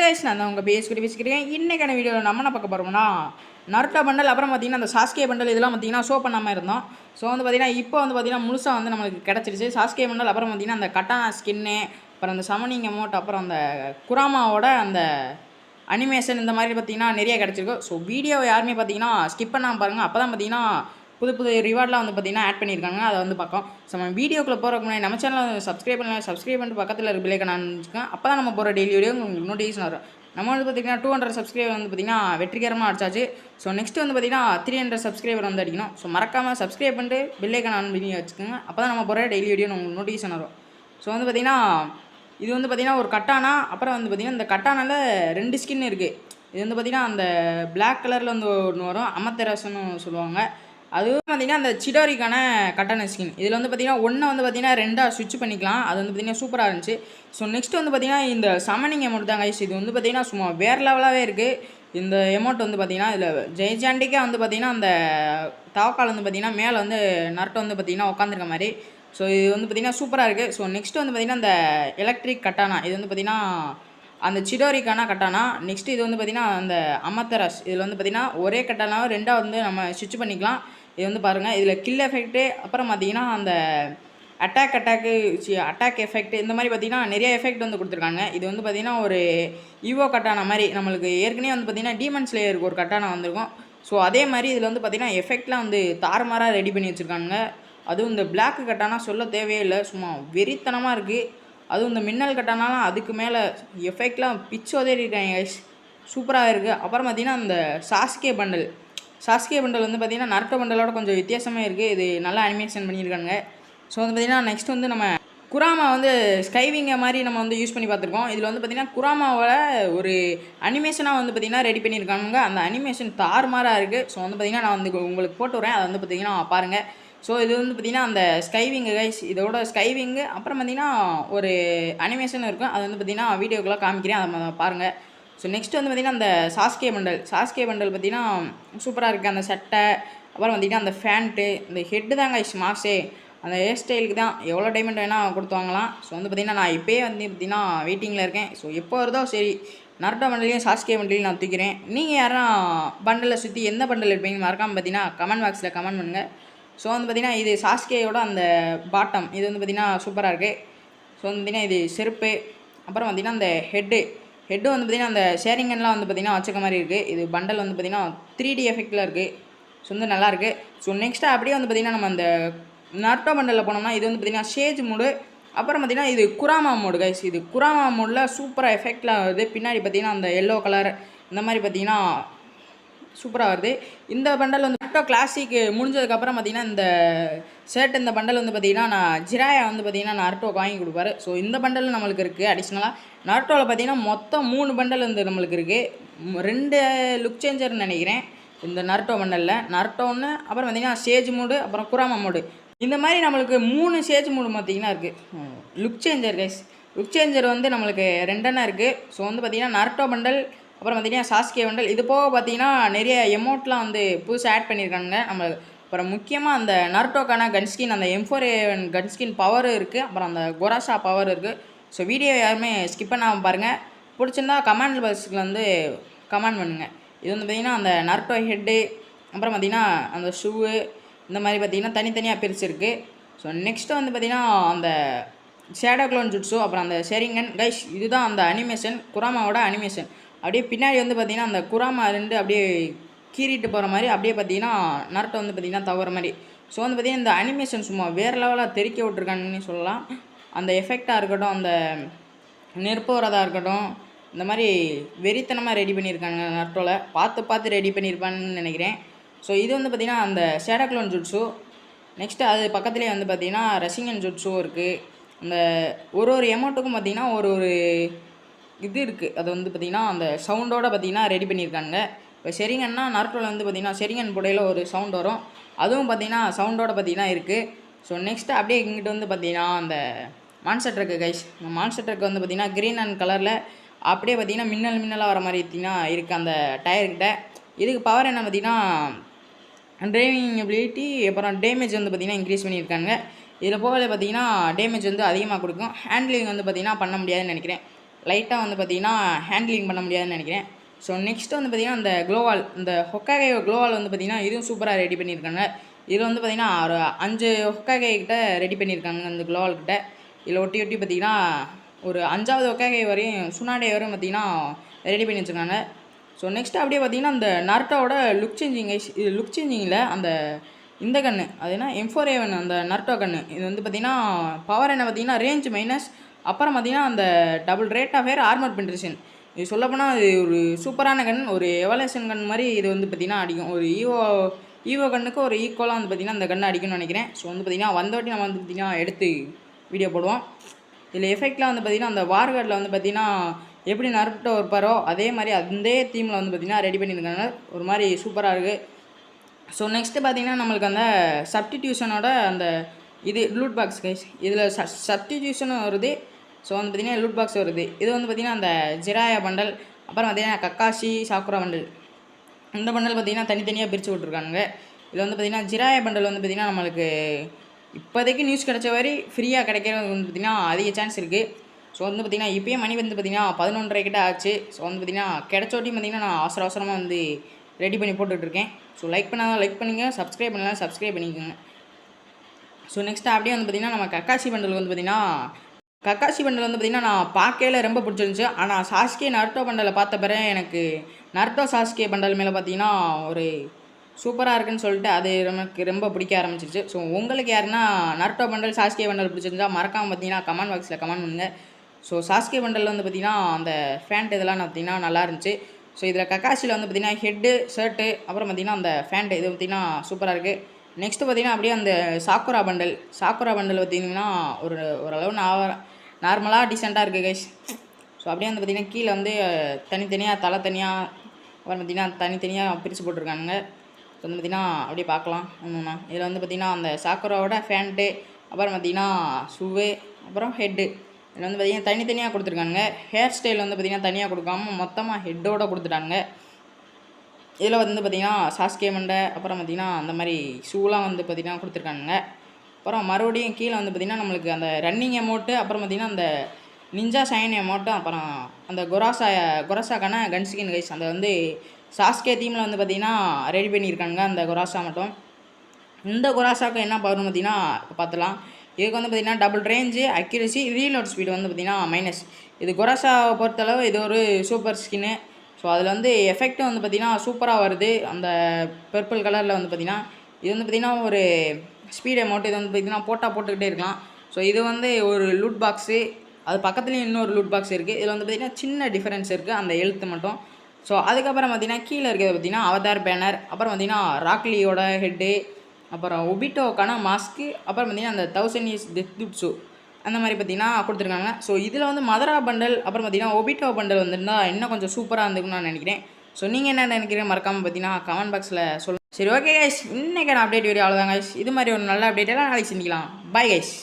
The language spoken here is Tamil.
கைஸ் நான் தான் உங்கள் பேசிக்கிறேன். இன்றைக்கான வீடியோவில் நம்ம என்ன பார்க்க போகிறோம்னா நருட்டோ பண்டல், அப்புறம் பார்த்திங்கன்னா அந்த சாஸ்கே பண்டல் இதெல்லாம் பார்த்திங்கன்னா ஷோ பண்ணாமல் இருந்தோம். ஸோ வந்து பார்த்திங்கன்னா இப்போ வந்து பார்த்திங்கன்னா முழுசாக வந்து நம்மளுக்கு கிடச்சிருச்சு சாஸ்கே பண்டல். அப்புறம் பார்த்திங்கன்னா அந்த கட்டானா ஸ்கின்னு, அப்புறம் அந்த சமனிங் அமௌண்ட், அப்புறம் அந்த குராமாவோட அந்த அனிமேஷன், இந்த மாதிரி பார்த்திங்கன்னா நிறைய கிடச்சிருக்கு. ஸோ வீடியோவை யாருமே பார்த்திங்கன்னா ஸ்கிப் பண்ணாமல் பாருங்கள். அப்போ தான் பார்த்திங்கன்னா புது புது ரிவார்ட்லாம் வந்து பார்த்திங்கன்னா ஆட் பண்ணியிருக்காங்க. அதை வந்து பார்க்கலாம். ஸோ நம்ம வீடியோக்குள்ளே போகிறதுக்கு முன்னாடி நம்ம சேனலை சப்ஸ்கிரைப் பண்ணிட்டு பக்கத்தில் இருக்க பிள்ளைக்கு நான் வச்சுக்கேன். அப்போ தான் நம்ம போகிற டெய்லி வீடியோ உங்களுக்கு நோட்டிஃபிகேஷன் வரும். நம்ம வந்து பார்த்திங்கன்னா 200 சப்ஸ்கிரைபர் வந்து பார்த்திங்கன்னா வெற்றிகரமாக அடிச்சாச்சு. ஸோ நெக்ஸ்ட் வந்து பார்த்திங்கன்னா 300 சப்ஸ்கிரைபர் வந்து அடிக்கணும். ஸோ மறக்காமல் சப்ஸ்கிரைப் பண்ணிட்டு பில்லைக்கு நான் பண்ணி வச்சுக்கோங்க. அப்போ தான் நம்ம போகிற டெய்லி வீடியோ உங்களுக்கு நோட்டிஃபிகேஷன் வரும். ஸோ வந்து பார்த்திங்கன்னா இது வந்து பார்த்திங்கன்னா ஒரு கட்டானா, அப்புறம் வந்து பார்த்திங்கன்னா இந்த கட்டானாவில் 2 ஸ்கின் இருக்குது. இது வந்து பார்த்திங்கன்னா அந்த பிளாக் கலரில் வந்து ஒன்று வரும், அமத்தெரஸ்ன்னு சொல்லுவாங்க. அதுவும் பார்த்திங்கன்னா அந்த சிடோரிக்கான கட்டான ஸ்கின். இதில் வந்து பார்த்திங்கன்னா ஒன்றை வந்து பார்த்திங்கன்னா 2ஆக ஸ்விட்ச் பண்ணிக்கலாம். அது வந்து பார்த்திங்கன்னா சூப்பராக இருந்துச்சு. ஸோ நெக்ஸ்ட் வந்து பார்த்திங்கன்னா இந்த சமனிங் அமௌண்ட் தான் கைஸ். இது வந்து பார்த்திங்கன்னா சும்மா வேறு லெவலாகவே இருக்குது. இந்த அமௌண்ட் வந்து பார்த்திங்கன்னா இதில் ஜெய்சாண்டிக்காக வந்து பார்த்திங்கன்னா அந்த தவக்கால் வந்து பார்த்திங்கன்னா மேலே வந்து நருட்டோ வந்து பார்த்திங்கன்னா உட்காந்துருக்க மாதிரி. ஸோ இது வந்து பார்த்திங்கன்னா சூப்பராக இருக்குது. ஸோ நெக்ஸ்ட் வந்து பார்த்திங்கன்னா இந்த எலக்ட்ரிக் கட்டானா, இது வந்து பார்த்திங்கன்னா அந்த சிடோரிக்கான கட்டானா. நெக்ஸ்ட் இது வந்து பார்த்திங்கன்னா அந்த அமத்தரஸ். இதில் வந்து பார்த்திங்கன்னா ஒரே கட்டானாவை 2ஆக வந்து நம்ம ஸ்விட்ச் பண்ணிக்கலாம். இது வந்து பாருங்கள், இதில் கில் எஃபெக்ட்டு, அப்புறம் பார்த்திங்கன்னா அந்த அட்டாக் எஃபெக்ட், இந்த மாதிரி பார்த்திங்கன்னா நிறைய எஃபெக்ட் வந்து கொடுத்துருக்காங்க. இது வந்து பார்த்திங்கன்னா ஒரு ஈவோ கட்டானா மாதிரி. நம்மளுக்கு ஏற்கனவே வந்து பார்த்திங்கன்னா டீமன் ஸ்லேயருக்கு ஒரு கட்டானா வந்திருக்கும். ஸோ அதே மாதிரி இதில் வந்து பார்த்திங்கன்னா எஃபெக்ட்லாம் வந்து தாறுமாறாக ரெடி பண்ணி வச்சுருக்காங்க. அதுவும் இந்த பிளாக் கட்டானா சொல்ல தேவையே இல்லை, சும்மா வெறித்தனமாக இருக்குது. அதுவும் இந்த மின்னல் கட்டானாலாம் அதுக்கு மேலே எஃபெக்ட்லாம் பிச்சோதே இருக்காங்க, சூப்பராக இருக்குது. அப்புறம் பார்த்திங்கன்னா அந்த சாஸ்கே பண்டல் வந்து பார்த்திங்கன்னா நருட்டோ பண்டலோட கொஞ்சம் வித்தியாசமாக இருக்குது. இது நல்லா அனிமேஷன் பண்ணியிருக்காங்க. ஸோ வந்து பார்த்திங்கன்னா நெக்ஸ்ட் வந்து நம்ம குராமா வந்து ஸ்கைவிங்கை மாதிரி நம்ம வந்து யூஸ் பண்ணி பார்த்துருக்கோம். இதில் வந்து பார்த்திங்கன்னா குராமாவோட ஒரு அனிமேஷனாக வந்து பார்த்திங்கன்னா ரெடி பண்ணியிருக்காங்க. அந்த அனிமேஷன் தாறுமாறாக இருக்குது. ஸோ வந்து பார்த்திங்கன்னா நான் வந்து உங்களுக்கு போட்டு வரேன், அதை வந்து பார்த்திங்கன்னா பாருங்கள். ஸோ இது வந்து பார்த்திங்கன்னா அந்த ஸ்கைவிங்கு கைஸ், இதோட ஸ்கைவிங்கு, அப்புறம் பார்த்திங்கன்னா ஒரு அனிமேஷன் இருக்கும். அது வந்து பார்த்திங்கன்னா வீடியோக்குள்ளே காமிக்கிறேன், அதை பாருங்கள். ஸோ நெக்ஸ்ட் வந்து பார்த்திங்கன்னா அந்த சாஸ்கே பண்டல் பார்த்திங்கன்னா சூப்பராக இருக்குது. அந்த சட்டை, அப்புறம் பார்த்திங்கன்னா அந்த ஃபேண்ட்டு, இந்த ஹெட்டு தான் கைஸ் மாஸே. அந்த ஹேர் ஸ்டைலுக்கு தான் எவ்வளோ டைமண்ட் வேணால் கொடுத்து வாங்கலாம். ஸோ வந்து பார்த்திங்கன்னா நான் இப்போயே வந்து பார்த்திங்கன்னா வெயிட்டிங்கில் இருக்கேன். ஸோ எப்போ வருதோ சரி, நருட்டோ பண்டலையும் சாஸ்கே பண்டலையும் நான் தூக்கிறேன். நீங்கள் யாரும் பண்டலை சுற்றி எந்த பண்டல் இருப்பீங்கன்னு மறக்காமல் பார்த்திங்கன்னா கமெண்ட் பாக்ஸில் கமெண்ட் பண்ணுங்கள். ஸோ வந்து பார்த்திங்கன்னா இது சாஸ்கேயோட அந்த பாட்டம், இது வந்து பார்த்திங்கன்னா சூப்பராக இருக்குது. ஸோ வந்து பார்த்திங்கன்னா இது செருப்பு, அப்புறம் பார்த்திங்கன்னா அந்த ஹெட்டு வந்து பார்த்திங்கன்னா அந்த ஷேரிங்கன்லாம் வந்து பார்த்திங்கன்னா வச்சுக்க மாதிரி இருக்குது. இது பண்டல் வந்து பார்த்திங்கன்னா 3D எஃபெக்டில் இருக்குது. ஸோ வந்து நல்லாயிருக்கு. ஸோ நெக்ஸ்ட்டு அப்படியே வந்து பார்த்திங்கன்னா நம்ம அந்த நருட்டோ பண்டலில் போனோம்னா இது வந்து பார்த்திங்கன்னா ஷேஜ் மோடு, அப்புறம் பார்த்திங்கன்னா இது குராமா மோடு கைஸ். இது குராமா மோடில் சூப்பராக எஃபெக்டில் வருது. பின்னாடி பார்த்திங்கன்னா அந்த எல்லோ கலர் இந்த மாதிரி பார்த்திங்கன்னா சூப்பராக வருது. இந்த பண்டல் வந்து நருட்டோ கிளாசிக் முடிஞ்சதுக்கப்புறம் பார்த்திங்கன்னா இந்த ஷர்ட், இந்த பண்டல் வந்து பார்த்திங்கன்னா நான் ஜிராயா வந்து பார்த்திங்கன்னா நருட்டோக்கு வாங்கி கொடுப்பாரு. ஸோ இந்த பண்டல் நம்மளுக்கு இருக்குது. அடிஷ்னலாக நருட்டோவில் பார்த்திங்கன்னா மொத்தம் 3 பண்டல் வந்து நம்மளுக்கு இருக்குது. 2 லுக் சேஞ்சர்னு நினைக்கிறேன் இந்த நருட்டோ பண்டலில். நருட்டோ ஒன்று, அப்புறம் பார்த்திங்கன்னா ஷேஜ் மோடு, அப்புறம் குராமா மோடு. இந்த மாதிரி நம்மளுக்கு 3 ஷேஜ் மோடு பார்த்திங்கன்னா இருக்குது. Look changer guys, look changer வந்து நம்மளுக்கு 2 இருக்குது. ஸோ வந்து பார்த்திங்கன்னா நருட்டோ பண்டல், அப்புறம் பார்த்திங்கன்னா சாஸ்கே பண்டல். இது போக பார்த்திங்கன்னா நிறைய எமௌண்ட்லாம் வந்து புதுசாக ஆட் பண்ணியிருக்காங்க நம்மளுக்கு. அப்புறம் முக்கியமாக அந்த நருட்டோக்கான கன்ஸ்கின், அந்த M4A1 கன்ஸ்கின் பவர் இருக்குது, அப்புறம் அந்த கொராஷா பவர் இருக்குது. ஸோ வீடியோ யாருமே ஸ்கிப் பண்ணாமல் பாருங்கள். பிடிச்சிருந்தா கமெண்ட் பாக்ஸில் வந்து கமெண்ட் பண்ணுங்கள். இது வந்து பார்த்திங்கன்னா அந்த நருட்டோ ஹெட்டு, அப்புறம் பார்த்திங்கன்னா அந்த ஷூவு, இந்த மாதிரி பார்த்திங்கன்னா தனித்தனியாக பிரிச்சுருக்கு. ஸோ நெக்ஸ்ட்டு வந்து பார்த்திங்கன்னா அந்த ஷேடோ க்ளோன் ஜுட்ஸு, அப்புறம் அந்த ஷெரிங்கன் கைஸ். இதுதான் அந்த அனிமேஷன், குராமாவோட அனிமேஷன். அப்படியே பின்னாடி வந்து பார்த்திங்கன்னா அந்த குராமா 2 அப்படியே கீறிட்டு போகிற மாதிரி, அப்படியே பார்த்திங்கன்னா நருட்டோ வந்து பார்த்திங்கன்னா தவற மாதிரி. ஸோ வந்து பார்த்திங்கன்னா இந்த அனிமேஷன் சும்மா வேறு லெவலாக தெறிக்க விட்ருக்காங்கன்னு சொல்லலாம். அந்த எஃபெக்டாக இருக்கட்டும், அந்த நெருப்பு வரதாக இருக்கட்டும், இந்த மாதிரி வெறித்தனமாக ரெடி பண்ணியிருக்காங்க நருட்டோவில். பார்த்து ரெடி பண்ணியிருப்பான்னு நினைக்கிறேன். ஸோ இது வந்து பார்த்திங்கன்னா அந்த ஷேடோ க்ளோன் ஜுட்ஸு. நெக்ஸ்ட்டு அது பக்கத்துலேயே வந்து பார்த்திங்கன்னா ரசிங்கன் ஜுட்ஸும் இருக்குது. அந்த ஒரு எமௌண்ட்டுக்கும் பார்த்திங்கன்னா ஒரு இது இருக்குது. அது வந்து பார்த்திங்கன்னா அந்த சவுண்டோடு பார்த்திங்கன்னா ரெடி பண்ணியிருக்காங்க. இப்போ ஷெரிங்கன்னா நருட்டோவில் வந்து பார்த்திங்கன்னா ஷெரிங்கன் புடையில் ஒரு சவுண்ட் வரும், அதுவும் பார்த்திங்கன்னா சவுண்டோடு பார்த்திங்கன்னா இருக்குது. ஸோ நெக்ஸ்ட்டு அப்படியே இங்கிட்டு வந்து பார்த்திங்கன்னா அந்த மான்ஸ்டர் ட்ரக்கு கைஸ். இந்த மான்ஸ்டர் ட்ரக் வந்து பார்த்திங்கன்னா க்ரீன் அண்ட் கலரில் அப்படியே பார்த்திங்கன்னா மின்னலாக வர மாதிரி பார்த்திங்கன்னா இருக்குது அந்த டயர்கிட்ட. இதுக்கு பவர் என்ன பார்த்திங்கன்னா டிரைவிங் எபிலிட்டி, அப்புறம் டேமேஜ் வந்து பார்த்திங்கன்னா இன்க்ரீஸ் பண்ணியிருக்காங்க. இதில் போகல பார்த்திங்கன்னா டேமேஜ் வந்து அதிகமாக கொடுக்கும். ஹேண்ட்லிங் வந்து பார்த்திங்கன்னா பண்ண முடியாதுன்னு நினைக்கிறேன். லைட்டாக வந்து பார்த்திங்கன்னா ஹேண்ட்லிங் பண்ண முடியாதுன்னு நினைக்கிறேன். ஸோ நெக்ஸ்ட் வந்து பார்த்திங்கன்னா அந்த க்ளோவால், இந்த ஹொக்காகே க்ளோவால் வந்து பார்த்திங்கன்னா இதுவும் சூப்பராக ரெடி பண்ணியிருக்காங்க. இதில் வந்து பார்த்திங்கன்னா ஒரு 5 ஹொக்காகே கிட்ட ரெடி பண்ணியிருக்காங்க அந்த க்ளோவால் கிட்ட. இதில் ஒட்டி ஒட்டி பார்த்திங்கன்னா ஒரு 5வது ஹொக்காகே வரையும் சுனாடே வரையும் பார்த்திங்கன்னா ரெடி பண்ணி வச்சுருக்காங்க. ஸோ நெக்ஸ்ட் அப்படியே பார்த்திங்கன்னா அந்த நருட்டோவோட லுக் சேஞ்சிங் இது லுக் சேஞ்சிங்கில் அந்த இந்த கன்று அது என்ன M4A1 அந்த நருட்டோ கன்று இது வந்து பார்த்திங்கன்னா பவர் என்ன பார்த்திங்கன்னா ரேஞ்ச் மைனஸ், அப்புறம் பார்த்திங்கன்னா அந்த double rate of fire armor penetration. இது சொல்லப்போனால் அது ஒரு சூப்பரான கன், ஒரு எவல்யூஷன் கன் மாதிரி இது வந்து பார்த்திங்கன்னா அடிக்கும். ஒரு ஈவோ கன்னுக்கு ஒரு ஈக்குவலாக வந்து பார்த்திங்கன்னா அந்த கன்று அடிக்கும்னு நினைக்கிறேன். ஸோ வந்து பார்த்திங்கன்னா வந்தவாட்டி நம்ம வந்து பார்த்திங்கன்னா எடுத்து வீடியோ போடுவோம். இதில் எஃபெக்ட்லாம் வந்து பார்த்திங்கன்னா அந்த வார்கார்டில் வந்து பார்த்திங்கன்னா எப்படி நருட்டோ இருப்பாரோ அதே மாதிரி அந்த தீமில் வந்து பார்த்திங்கன்னா ரெடி பண்ணியிருக்காங்க. ஒரு மாதிரி சூப்பராக இருக்குது. ஸோ நெக்ஸ்ட்டு பார்த்திங்கன்னா நம்மளுக்கு அந்த சப்ஸ்டிடியூஷனோட அந்த இது லூட் பாக்ஸ் கைஸ். இதில் சப்ஸ்டிடியூஷனும் வருது. ஸோ வந்து பார்த்திங்கன்னா லூட் பாக்ஸ் வருது. இது வந்து பார்த்திங்கன்னா அந்த ஜிராயா பண்டல், அப்புறம் பார்த்திங்கன்னா கக்காஷி சாக்குரா பண்டல். இந்த பண்டல் பார்த்திங்கன்னா தனித்தனியாக பிரித்து விட்ருக்காங்க. இதில் வந்து பார்த்திங்கன்னா ஜிராயா பண்டல் வந்து பார்த்திங்கன்னா நம்மளுக்கு இப்போதைக்கு நியூஸ் கிடச்ச வரை ஃப்ரீயாக கிடைக்கிறது வந்து பார்த்திங்கன்னா அதிக சான்ஸ் இருக்குது. ஸோ வந்து பார்த்திங்கன்னா இப்போயே மணி வந்து பார்த்திங்கன்னா 11:30 கிட்ட ஆச்சு. ஸோ வந்து பார்த்திங்கன்னா கிடைச்சோட்டி பார்த்திங்கன்னா நான் அவசரமாக வந்து ரெடி பண்ணி போட்டுட்ருக்கேன். ஸோ லைக் பண்ணாதான் லைக் பண்ணுங்கள், சப்ஸ்கிரைப் பண்ணலாம் சப்ஸ்கிரைப் பண்ணிக்கோங்க. ஸோ நெக்ஸ்ட்டு அப்படியே வந்து பார்த்திங்கன்னா நம்ம கக்காஷி பண்டல் வந்து பார்த்திங்கன்னா வந்து பார்த்திங்கன்னா நான் பார்க்கையில் ரொம்ப பிடிச்சிருந்துச்சி. ஆனால் சாஸ்கே நருட்டோ பண்டலை பார்த்த பிறகு எனக்கு நருட்டோ சாஸ்கே பண்டல் மேலே பார்த்திங்கன்னா ஒரு சூப்பராக இருக்குன்னு சொல்லிட்டு அது நமக்கு ரொம்ப பிடிக்க ஆரம்பிச்சிருச்சு. ஸோ உங்களுக்கு யாருன்னா நருட்டோ பண்டல் சாஸ்கே பண்டல் பிடிச்சிருந்தா மறக்காமல் பார்த்திங்கன்னா கமெண்ட் பாக்ஸில் கமெண்ட் பண்ணுங்கள். ஸோ சாஸ்கே பண்டலில் வந்து பார்த்திங்கன்னா அந்த ஃபேண்ட் இதெல்லாம் பார்த்திங்கன்னா நல்லா இருந்துச்சு. ஸோ இதில் கக்காஷியில் வந்து பார்த்திங்கன்னா ஹெட்டு ஷர்ட்டு அப்புறம் பார்த்திங்கன்னா அந்த ஃபேண்ட்டு இது பார்த்திங்கன்னா சூப்பராக இருக்குது. நெக்ஸ்ட்டு பார்த்திங்கன்னா அப்படியே அந்த சாக்குரா பண்டல் பார்த்திங்கன்னா ஓரளவு நார்மலாக டீசெண்டாக இருக்குது கைஸ். ஸோ அப்படியே வந்து பார்த்திங்கன்னா கீழே வந்து தனித்தனியாக தலை தனியாக அப்புறம் பார்த்திங்கன்னா தனித்தனியாக பிரித்து போட்டிருக்காங்க. ஸோ வந்து பார்த்திங்கன்னா அப்படியே பார்க்கலாம் ஒன்றுண்ணா. இதில் வந்து பார்த்திங்கன்னா அந்த சாக்குராவோட ஃபேண்ட்டு அப்புறம் பார்த்திங்கன்னா ஷூவு அப்புறம் ஹெட்டு இதில் வந்து பார்த்திங்கன்னா தனித்தனியாக கொடுத்துருக்காங்க. ஹேர் ஸ்டைல் வந்து பார்த்திங்கன்னா தனியாக கொடுக்காம மொத்தமாக ஹெட்டோடு கொடுத்துட்டாங்க. இதில் வந்து பார்த்திங்கன்னா சாஸ்கே மண்டை அப்புறம் பார்த்திங்கன்னா அந்த மாதிரி ஷூலாம் வந்து பார்த்திங்கன்னா கொடுத்துருக்காங்க. அப்புறம் மறுபடியும் கீழே வந்து பார்த்திங்கன்னா நம்மளுக்கு அந்த ரன்னிங் அமௌண்ட்டு அப்புறம் பார்த்திங்கன்னா அந்த நிஞ்சா சைன் அமௌண்ட்டு அப்புறம் அந்த கொராசாக்கான கன்ஸ்கின் கைஸ் அந்த வந்து சாஸ்கே தீமில் வந்து பார்த்திங்கன்னா ரெடி பண்ணியிருக்காங்க அந்த கொராசா மட்டும். இந்த கொராசாவுக்கு என்ன பவர்னு பார்த்திங்கன்னா இப்போ பார்த்துலாம். இதுக்கு வந்து பார்த்திங்கன்னா double range accuracy reload speed வந்து பார்த்திங்கன்னா மைனஸ். இது கொராசாவை பொறுத்தளவு இது ஒரு சூப்பர் ஸ்கின்னு. ஸோ அதில் வந்து எஃபெக்ட்டும் வந்து பார்த்திங்கன்னா சூப்பராக வருது. அந்த பர்பிள் கலரில் வந்து பார்த்திங்கன்னா இது வந்து பார்த்திங்கன்னா ஒரு ஸ்பீட் அமௌண்ட். இது வந்து பார்த்திங்கன்னா போட்டுக்கிட்டே இருக்கலாம். ஸோ இது வந்து ஒரு லூட் பாக்ஸு, அது பக்கத்துலேயும் இன்னொரு லூட் பாக்ஸ் இருக்குது. இதில் வந்து பார்த்திங்கன்னா சின்ன டிஃப்ரென்ஸ் இருக்குது அந்த எழுத்து மட்டும். ஸோ அதுக்கப்புறம் பார்த்திங்கன்னா கீழே இருக்கிறது பார்த்திங்கன்னா அவதார் பேனர் அப்புறம் பார்த்திங்கன்னா ராக்லியோட ஹெட்டு அப்புறம் ஒபிட்டோக்கான மாஸ்க்கு அப்புறம் பார்த்திங்கன்னா அந்த 1000 years டெத் துட்ஸு அந்த மாதிரி பார்த்திங்கன்னா கொடுத்துருக்காங்க. ஸோ இதில் வந்து மதரா பண்டல் அப்புறம் பார்த்திங்கன்னா ஒபிட்டோ பண்டல் வந்துருந்தால் இன்னும் கொஞ்சம் சூப்பராக இருந்துக்குன்னு நான் நினைக்கிறேன். ஸோ நீங்கள் என்ன நினைக்கிறீங்க மறக்காமல் பார்த்திங்கன்னா கமெண்ட் பாக்ஸில் சொல்லுங்கள். சரி ஓகே கைஸ், இன்றைக்கான அப்டேட் வீடியோ அவ்வளோதான் கைஸ். இது மாதிரி ஒரு நல்ல அப்டேட்டெல்லாம் நாளைக்கு செஞ்சுக்கலாம். Bye guys.